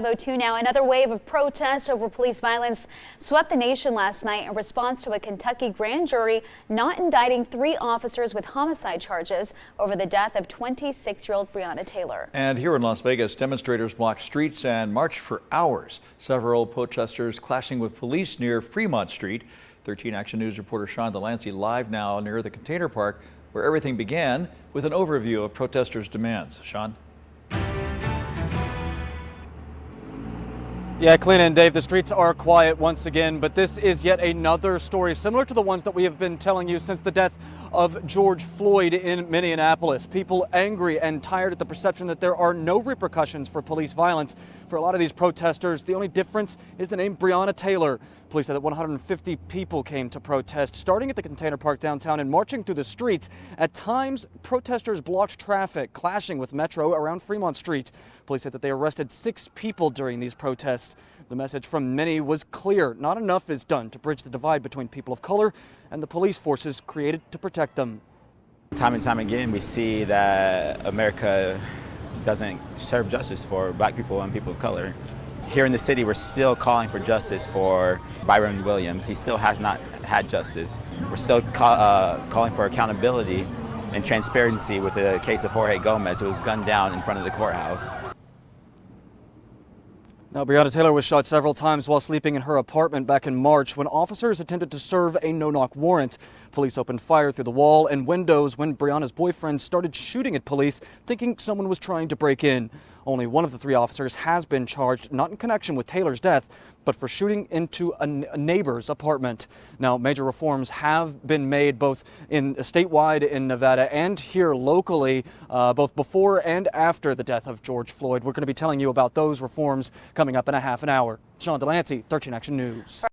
5:02 now. Another wave of protests over police violence swept the nation last night in response to a Kentucky grand jury not indicting 3 officers with homicide charges over the death of 26-year-old Breonna Taylor. And here in Las Vegas, demonstrators blocked streets and marched for hours. Several protesters clashing with police near Fremont Street. 13 Action News reporter Sean Delancey live now near the Container Park, where everything began, with an overview of protesters' demands. Sean? Yeah, Clint and Dave, the streets are quiet once again, but this is yet another story similar to the ones that we have been telling you since the death of George Floyd in Minneapolis. People angry and tired at the perception that there are no repercussions for police violence. For a lot of these protesters, the only difference is the name Breonna Taylor. Police said that 150 people came to protest, starting at the Container Park downtown and marching through the streets. At times, protesters blocked traffic, clashing with Metro around Fremont Street. Police said that they arrested 6 people during these protests. The message from many was clear. Not enough is done to bridge the divide between people of color and the police forces created to protect them. Time and time again, we see that America doesn't serve justice for black people and people of color. Here in the city, we're still calling for justice for Byron Williams. He still has not had justice. We're still calling for accountability and transparency with the case of Jorge Gomez, who was gunned down in front of the courthouse. Now, Breonna Taylor was shot several times while sleeping in her apartment back in March when officers attempted to serve a no-knock warrant. Police opened fire through the wall and windows when Breonna's boyfriend started shooting at police, thinking someone was trying to break in. Only one of the 3 officers has been charged, not in connection with Taylor's death, but for shooting into a neighbor's apartment. Now, major reforms have been made both statewide in Nevada and here locally, both before and after the death of George Floyd. We're going to be telling you about those reforms coming up in a half an hour. Sean Delancey, 13 Action News.